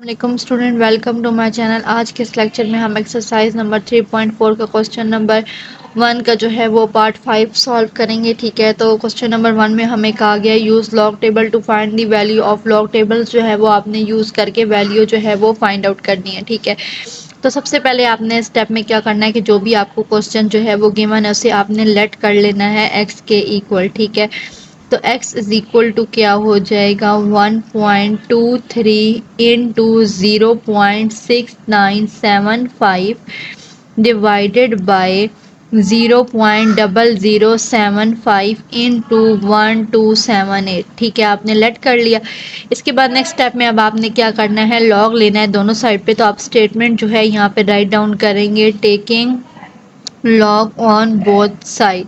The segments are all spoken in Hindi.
वालेकुम student, welcome to my channel. आज के इस लेक्चर में हम एक्सरसाइज नंबर 3.4 का क्वेश्चन नंबर 1 का जो है वो पार्ट 5 सॉल्व करेंगे। ठीक है, तो क्वेश्चन नंबर 1 में हमें कहा गया use log table to find the value of log table. जो है वो आपने यूज़ करके वैल्यू जो है वो फाइंड आउट करनी है। ठीक है, तो सबसे पहले आपने स्टेप में क्या करना है कि जो भी आपको क्वेश्चन जो है वो गिवन है उसे आपने लेट कर लेना है x के इक्वल। ठीक है, तो x इज इक्वल टू क्या हो जाएगा 1.23 इंटू 0.6975 डिवाइडेड बाय 0.0075 इंटू 1278। ठीक है, आपने लेट कर लिया। इसके बाद नेक्स्ट स्टेप में अब आपने क्या करना है, लॉग लेना है दोनों साइड पे। तो आप स्टेटमेंट जो है यहाँ पे राइट डाउन करेंगे, taking log on both side.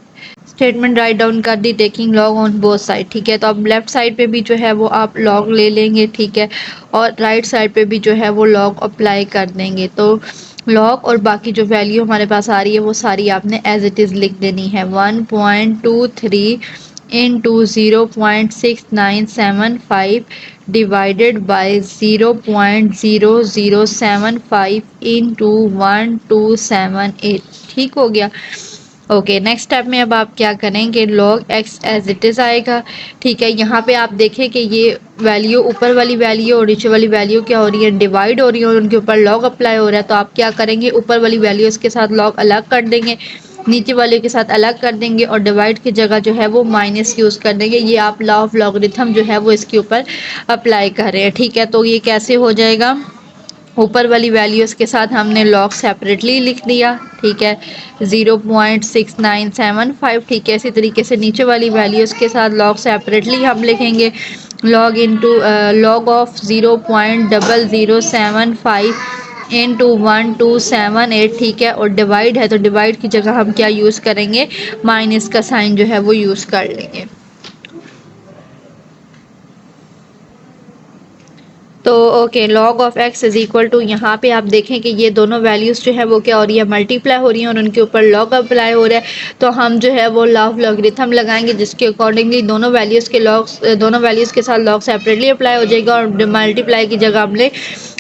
Statement write down कर दी, taking log on both side. ठीक है, तो अब लेफ्ट साइड पे भी जो है वो आप लॉग ले लेंगे। ठीक है, और राइट साइड पे भी जो है वो लॉग अप्लाई कर देंगे। तो लॉग और बाकी जो वैल्यू हमारे पास आ रही है वो सारी आपने एज इट इज़ लिख देनी है। 1.23 इंटू 0.6975 डिवाइडेड बाय 0.0075 इंटू 1278। ठीक हो गया। ओके, नेक्स्ट स्टेप में अब आप क्या करेंगे, log x as it is आएगा। ठीक है, यहाँ पे आप देखें कि ये वैल्यू ऊपर वाली वैल्यू और नीचे वाली वैल्यू क्या हो रही है, डिवाइड हो रही है और उनके ऊपर लॉग अप्लाई हो रहा है। तो आप क्या करेंगे, ऊपर वाली वैल्यूज़ के साथ लॉग अलग कर देंगे, नीचे वाले के साथ अलग कर देंगे और डिवाइड की जगह जो है वो माइनस यूज़ कर देंगे। ये आप लॉ ऑफ लॉगरिथम जो है वो इसके ऊपर अप्लाई कर रहे हैं। ठीक है, तो ये कैसे हो जाएगा, ऊपर वाली वैल्यूज़ के साथ हमने लॉग सेपरेटली लिख दिया। ठीक है, 0.6975। ठीक है, इसी तरीके से नीचे वाली वैल्यूज़ के साथ लॉग सेपरेटली हम लिखेंगे, log into log of 0.0075 into 1278। ठीक है, और डिवाइड है तो डिवाइड की जगह हम क्या यूज़ करेंगे, माइनस का साइन जो है वो यूज़ कर लेंगे। तो okay, log of x is equal to, यहाँ पे आप देखें कि ये दोनों वैल्यूज़ जो है वो क्या हो रही है, मल्टीप्लाई हो रही हैं और उनके ऊपर लॉग अप्लाई हो रहा है। तो हम जो है वो लॉ ऑफ लॉगरिथम लगाएंगे जिसके अकॉर्डिंगली दोनों वैल्यूज़ के दोनों वैल्यूज़ के साथ लॉग सेपरेटली अप्लाई हो जाएगा और मल्टीप्लाई की जगह हमने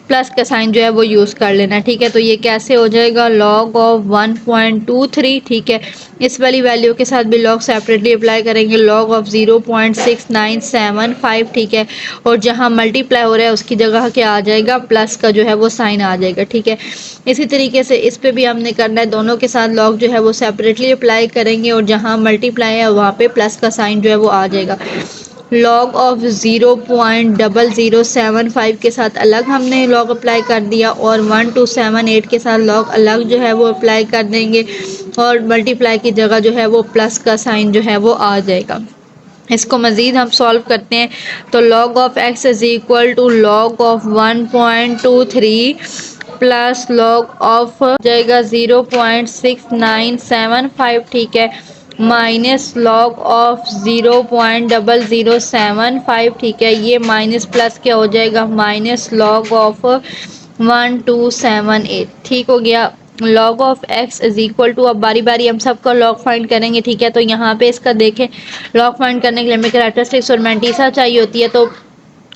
प्लस का साइन जो है वो यूज़ कर लेना। ठीक है, तो ये कैसे हो जाएगा, लॉग ऑफ 1.23। ठीक है, इस वाली वैल्यू के साथ भी लॉग सेपरेटली अप्लाई करेंगे, लॉग ऑफ 0.6975। ठीक है, और जहाँ मल्टीप्लाई हो रहा है उसकी जगह क्या आ जाएगा, प्लस का जो है वो साइन आ जाएगा। ठीक है, इसी तरीके से इस पे भी हमने करना है, दोनों के साथ लॉग जो है वो सेपरेटली अप्लाई करेंगे और जहाँ मल्टीप्लाई है वहाँ पे प्लस का साइन जो है वो आ जाएगा। लॉग ऑफ 0.0075 के साथ अलग हमने लॉग अप्लाई कर दिया और 1278 के साथ लॉग अलग जो है वो अप्लाई कर देंगे और मल्टीप्लाई की जगह जो है वो प्लस का साइन जो है वो आ जाएगा। इसको मज़ीद हम सॉल्व करते हैं, तो log of x is equal to log of 1.23 plus log of जाएगा 0.6975। ठीक है, माइनस लॉग ऑफ 0.0075। ठीक है, ये माइनस प्लस क्या हो जाएगा, माइनस लॉग ऑफ 1278। ठीक हो गया। Log of x is equal to, अब बारी बारी हम सबका लॉग फाइंड करेंगे। ठीक है, तो यहाँ पे इसका देखें, लॉग फाइंड करने के लिए हमें कैरेक्टरिस्टिक्स और मैंटीसा चाहिए होती है। तो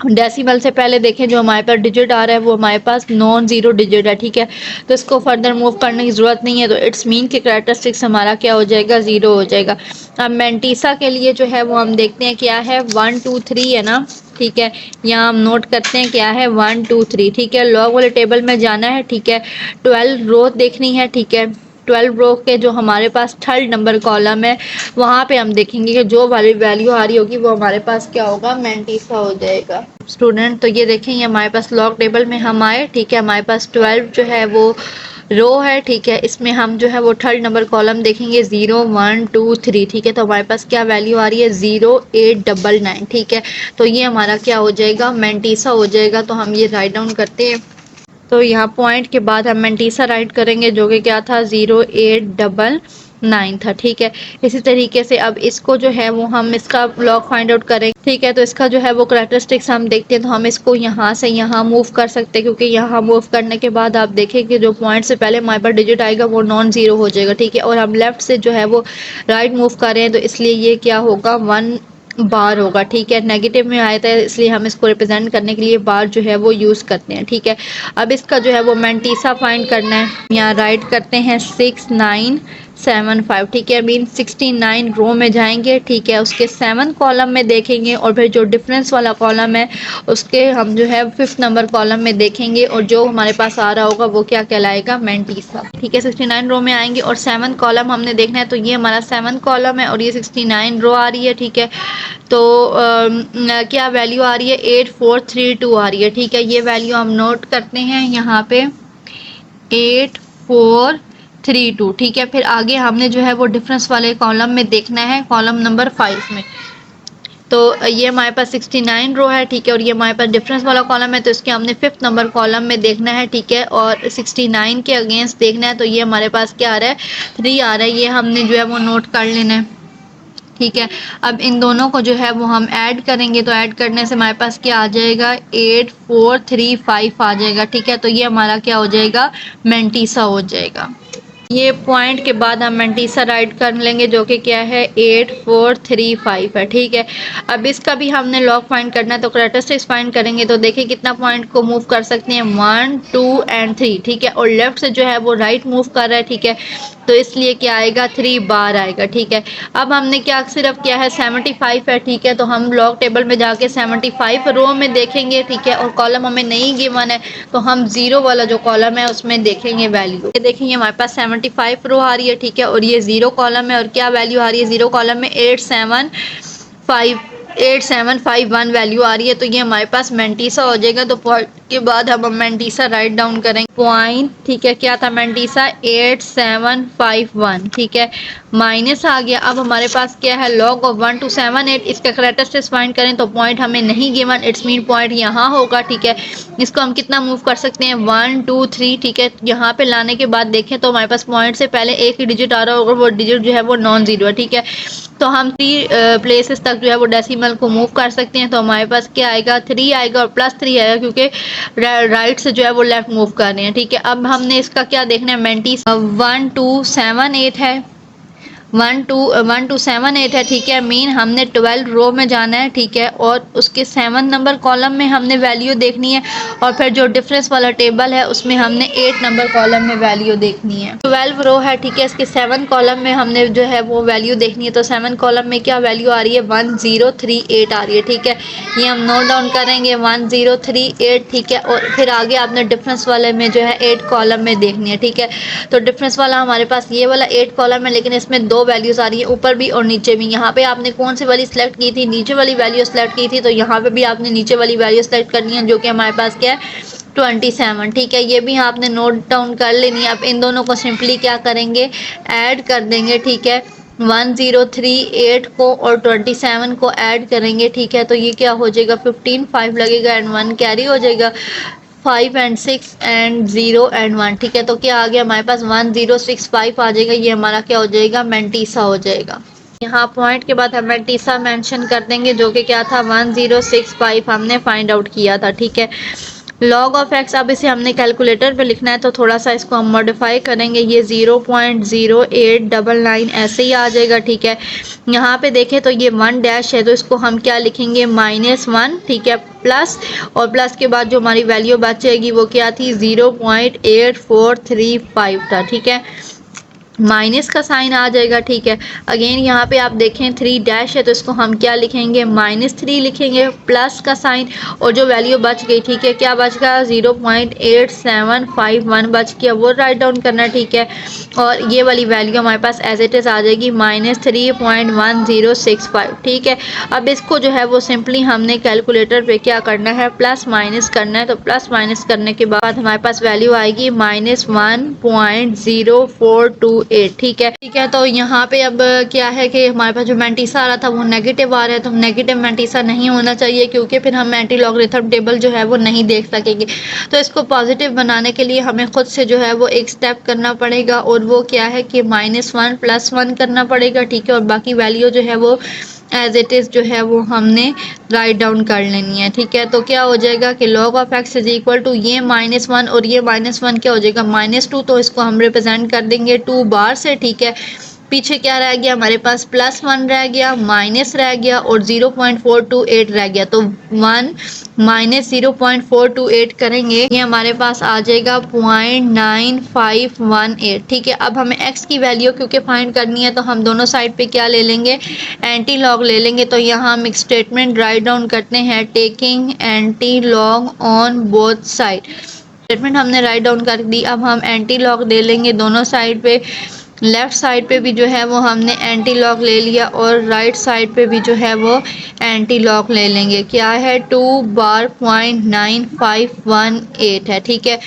डेसिमल से पहले देखें जो हमारे पास डिजिट आ रहा है वो हमारे पास नॉन ज़ीरो डिजिट है। ठीक है, तो इसको फर्दर मूव करने की ज़रूरत नहीं है, तो इट्स मीन के कैरेक्टरिस्टिक्स हमारा क्या हो जाएगा, ज़ीरो हो जाएगा। अब मैंटीसा के लिए जो है वो हम देखते हैं क्या है, 1 2 3 है ना। ठीक है, यहाँ हम नोट करते हैं क्या है, 1 2 3। ठीक है, लॉग वाले टेबल में जाना है। ठीक है, 12 रो देखनी है। ठीक है, 12 रो के जो हमारे पास थर्ड नंबर कॉलम है वहाँ पे हम देखेंगे कि जो वाली वैल्यू आ रही होगी वो हमारे पास क्या होगा, मैंटीसा हो जाएगा। स्टूडेंट, तो ये देखें, ये हमारे पास लॉग टेबल में हम आए। ठीक है, हमारे पास 12 जो है वो रो है। ठीक है, इसमें हम जो है वो थर्ड नंबर कॉलम देखेंगे, 0 1 2 3। ठीक है, तो हमारे पास क्या वैल्यू आ रही है, 0899। ठीक है, तो ये हमारा क्या हो जाएगा, मैंटीसा हो जाएगा। तो हम ये राइट डाउन करते हैं, तो यहाँ पॉइंट के बाद हम मैंटीसा राइट करेंगे जो कि क्या था, 0899 था। ठीक है, इसी तरीके से अब इसको जो है वो हम इसका लॉग फाइंड आउट करेंगे। ठीक है, तो इसका जो है वो कैरेक्टरिस्टिक्स हम देखते हैं, तो हम इसको यहाँ से यहाँ मूव कर सकते हैं क्योंकि यहाँ मूव करने के बाद आप देखें कि जो पॉइंट से पहले हमारे पास डिजिट आएगा वो नॉन ज़ीरो हो जाएगा। ठीक है, और हम लेफ्ट से जो है वो राइट मूव कर रहे हैं तो इसलिए ये क्या होगा, 1 बार होगा, ठीक है। नेगेटिव में आया था इसलिए हम इसको रिप्रेजेंट करने के लिए बार जो है वो यूज़ करते हैं, ठीक है। अब इसका जो है वो मैंटीसा फाइंड करना है। यहाँ राइट करते हैं 6975, ठीक है। मीन 69 रो में जाएंगे, ठीक है। उसके 7 कॉलम में देखेंगे और फिर जो डिफरेंस वाला कॉलम है उसके हम जो है 5th नंबर कॉलम में देखेंगे और जो हमारे पास आ रहा होगा वो क्या कहलाएगा, मैंटीसा, ठीक है। 69 रो में आएंगे और 7 कॉलम हमने देखना है, तो ये हमारा 7 कॉलम है और ये 69 रो आ रही है, ठीक है। तो क्या वैल्यू आ रही है, 8432 आ रही है, ठीक है। ये वैल्यू हम नोट करते हैं यहाँ पे 8432, ठीक है। फिर आगे हमने जो है वो डिफरेंस वाले कॉलम में देखना है, कॉलम नंबर 5 में। तो ये हमारे पास 69 रो है, ठीक है। और ये हमारे पास डिफरेंस वाला कॉलम है, तो इसके हमने 5th नंबर कॉलम में देखना है, ठीक है। और 69 के अगेंस्ट देखना है, तो ये हमारे पास क्या आ रहा है, 3 आ रहा है। ये हमने जो है वो नोट कर लेना है, ठीक है। अब इन दोनों को जो है वो हम ऐड करेंगे, तो ऐड करने से हमारे पास क्या आ जाएगा, 8435 आ जाएगा, ठीक है। तो ये हमारा क्या हो जाएगा, मैंटीसा हो जाएगा। ये पॉइंट के बाद हम मैंटीसा राइट कर लेंगे जो कि क्या है, 8435 है, ठीक है। अब इसका भी हमने लॉग फाइंड करना है, तो कैरेक्टरिस्टिक्स फाइंड करेंगे। तो देखिए कितना पॉइंट को मूव कर सकते हैं, 1 2 एंड 3, ठीक है। और लेफ्ट से जो है वो राइट मूव कर रहा है, ठीक है। तो इसलिए क्या आएगा, 3 बार आएगा, ठीक है। अब हमने क्या सिर्फ क्या है 75 है, ठीक है। तो हम लॉग टेबल में जाके 75 रो में देखेंगे, ठीक है। और कॉलम हमें नहीं गिवन है, तो हम 0 वाला जो कॉलम है उसमें देखेंगे वैल्यू। ये देखेंगे हमारे पास 75 रो आ रही है, ठीक है। और ये 0 कॉलम है और क्या वैल्यू आ रही है 0 कॉलम में, 8751 वैल्यू आ रही है। तो ये हमारे पास मैंटीसा हो जाएगा। तो पॉइंट के बाद हम मैंटीसा राइट डाउन करेंगे पॉइंट, ठीक है। क्या था मैंटीसा, 8751, ठीक है। माइनस आ गया। अब हमारे पास क्या है, लॉग ऑफ 1 to 7 8, इसका कैरेक्टरिस्टिक्स फाइंड करें तो पॉइंट हमें नहीं गिवन, इट्स मीन पॉइंट यहाँ होगा, ठीक है। इसको हम कितना मूव कर सकते हैं, 1 2 3, ठीक है। यहाँ पे लाने के बाद देखें तो हमारे पास पॉइंट से पहले एक ही डिजिट आ रहा होगा, वो डिजिट जो है वो नॉन जीरो है, ठीक है। तो हम 3 प्लेसेस तक जो है वो डेसिमल को मूव कर सकते हैं। तो हमारे पास क्या आएगा, 3 आएगा और +3 आएगा, क्योंकि राइट से जो है वो लेफ्ट मूव कर रहे हैं, ठीक है। अब हमने इसका क्या देखना है, मैंटीस 1 2 7 8 है, 1 2 7 8 है, ठीक है। मीन हमने 12 रो में जाना है, ठीक है। और उसके 7 नंबर कॉलम में हमने वैल्यू देखनी है और फिर जो डिफरेंस वाला टेबल है उसमें हमने 8 नंबर कॉलम में वैल्यू देखनी है। 12 रो है, ठीक है। इसके 7 कॉलम में हमने जो है वो वैल्यू देखनी है। तो 7 कॉलम में क्या वैल्यू आ रही है, 1038 आ रही है, ठीक है। ये हम नोट डाउन करेंगे 1038, ठीक है। और फिर आगे आपने डिफरेंस वाले में जो है 8 कॉलम में देखनी है, ठीक है। तो डिफरेंस वाला हमारे पास ये वाला 8 कॉलम है, लेकिन इसमें 2 वैल्यूज आ ररी है, ऊपर भी और नीचे भी। यहाँ पे आपने कौन सी वाली सिलेक्ट की थी, नीचे वाली वैल्यू सिलेक्ट की थी। तो यहाँ पे भी आपने नीचे वाली वैल्यू सिलेक्ट करनी है, जो कि हमारे पास क्या है, 27, ठीक है। ये भी आपने नोट डाउन कर लेनी है। अब इन दोनों को सिंपली क्या करेंगे, ऐड कर देंगे, ठीक है। 1038 को और 27 को ऐड करेंगे, ठीक है। तो ये क्या हो जाएगा, 15 5 लगेगा एंड 1 कैरी हो जाएगा, 5 एंड 6 एंड 0 एंड 1, ठीक है। तो क्या आ गया हमारे पास 1065 आ जाएगा। ये हमारा क्या हो जाएगा, मैंटीसा हो जाएगा। यहाँ पॉइंट के बाद हम मैंटीसा मेंशन कर देंगे, जो कि क्या था, 1065 हमने फाइंड आउट किया था, ठीक है। लॉग ऑफ एक्स, अब इसे हमने कैलकुलेटर पे लिखना है, तो थोड़ा सा इसको हम मॉडिफाई करेंगे। ये 0.0899 ऐसे ही आ जाएगा, ठीक है। यहाँ पे देखें तो ये 1 डैश है, तो इसको हम क्या लिखेंगे, -1, ठीक है, प्लस, और प्लस के बाद जो हमारी वैल्यू बचेगी वो क्या थी, 0.8435 था, ठीक है। माइनस का साइन आ जाएगा, ठीक है। अगेन यहाँ पे आप देखें 3 डैश है, तो इसको हम क्या लिखेंगे, -3 लिखेंगे, प्लस का साइन, और जो वैल्यू बच गई, ठीक है, क्या बच गया, 0.8751 बच गया, वो राइट डाउन करना, ठीक है। और ये वाली वैल्यू हमारे पास एज इट इज़ आ जाएगी -3.1065, ठीक है। अब इसको जो है वो सिंपली हमने कैलकुलेटर पे क्या करना है, प्लस माइनस करना है। तो प्लस माइनस करने के बाद हमारे पास वैल्यू आएगी -1.0428, ठीक है, ठीक है। तो यहाँ पे अब क्या है कि हमारे पास जो मैंटीसा आ रहा था वो नेगेटिव आ रहा है, तो नेगेटिव मैंटीसा नहीं होना चाहिए, क्योंकि फिर हम एंटी लॉगरिथम टेबल जो है वो नहीं देख सकेंगे। तो इसको पॉजिटिव बनाने के लिए हमें खुद से जो है वो एक स्टेप करना पड़ेगा, और वो क्या है कि -1 + 1 करना पड़ेगा, ठीक है। और बाकी वैल्यू जो है वो एज इट इज़ जो है वो हमने राइट डाउन कर लेनी है, ठीक है। तो क्या हो जाएगा कि log of x is equal to ये -1 और ये -1 क्या हो जाएगा, -2। तो इसको हम रिप्रेजेंट कर देंगे 2 बार से, ठीक है। पीछे क्या रह गया हमारे पास, +1 रह गया, माइनस रह गया और 0.428 रह गया। तो 1 माइनस 0.428 करेंगे, ये हमारे पास आ जाएगा 0.9518। ठीक है, अब हमें x की वैल्यू क्योंकि फाइंड करनी है तो हम दोनों साइड पे क्या ले लेंगे, एंटी लॉग ले लेंगे। तो यहाँ हम एक स्टेटमेंट राइट डाउन करते हैं, taking anti log on both side. Statement हमने राइट डाउन कर दी। अब हम एंटी लॉग ले लेंगे दोनों साइड पे। लेफ्ट साइड पे भी जो है वो हमने एंटी लॉग ले लिया और राइट साइड पे भी जो है वो एंटी लॉग ले लेंगे। क्या है, 2 बार 0.9518 है। ठीक है,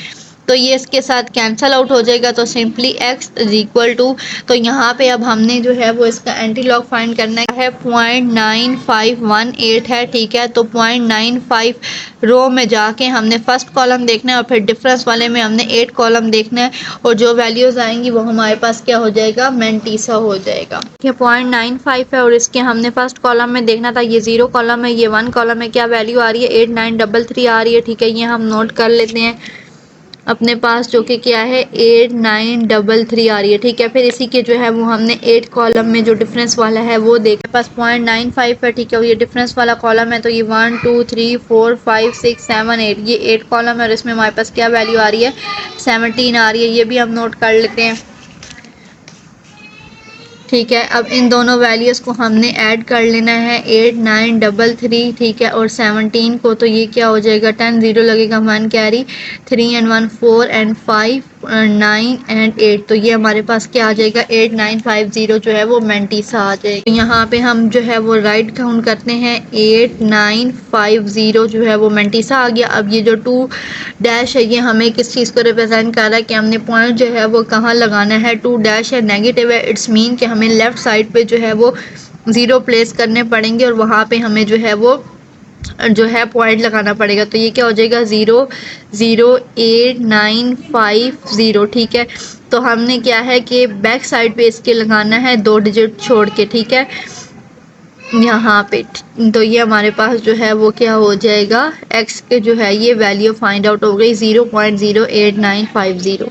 तो ये इसके साथ कैंसल आउट हो जाएगा। तो simply x is equal to, तो यहाँ पे अब हमने जो है वो इसका एंटी लॉग फाइंड करना है, 0.9518 है। ठीक है, तो 0.95 रो में जाके हमने फर्स्ट कॉलम देखना है और फिर डिफरेंस वाले में हमने 8 कॉलम देखना है और जो वैल्यूज आएंगी वो हमारे पास क्या हो जाएगा, मैंटीसा हो जाएगा। ये 0.95 है और इसके हमने फर्स्ट कॉलम में देखना था, ये 0 कॉलम है, ये 1 कॉलम है। क्या वैल्यू आ रही है, 8933 आ रही है। ठीक है, ये हम नोट कर लेते हैं अपने पास, जो कि क्या है 8933 आ रही है। ठीक है, फिर इसी के जो है वो हमने 8 कॉलम में जो डिफरेंस वाला है वो देखे, पास 0.95 है। ठीक है, ये डिफरेंस वाला कॉलम है, तो ये 1 2 3 4 5 6 7 8, ये 8 कॉलम है और इसमें हमारे पास क्या वैल्यू आ रही है, 17 आ रही है। ये भी हम नोट कर लेते हैं। ठीक है, अब इन दोनों वैल्यूज़ को हमने ऐड कर लेना है, 8933 ठीक है और 17 को, तो ये क्या हो जाएगा, 10 0 लगेगा, 1 कैरी, 3 and 1 4 and 5 9 and 8, तो ये हमारे पास क्या आ जाएगा, 8950 जो है वो मैंटीसा आ जाएगा। तो यहाँ पे हम जो है वो राइट काउंट करते हैं, 8950 जो है वो मैंटीसा आ गया। अब ये जो 2 डैश है ये हमें किस चीज़ को रिप्रेजेंट कर रहा है कि हमने पॉइंट जो है वो कहाँ लगाना है, 2 डैश है, नेगेटिव है, इट्स मीन कि हमें लेफ्ट साइड पे जो है वो 0 प्लेस करने पड़ेंगे और वहाँ पे हमें जो है वो जो है पॉइंट लगाना पड़ेगा। तो ये क्या हो जाएगा, 0 0 8 9 5 0। ठीक है, तो हमने क्या है कि बैक साइड पे इसके लगाना है 2 डिजिट छोड़ के। ठीक है, यहाँ पे, तो ये हमारे पास जो है वो क्या हो जाएगा, x के जो है ये वैल्यू फाइंड आउट हो गई, 0.08950।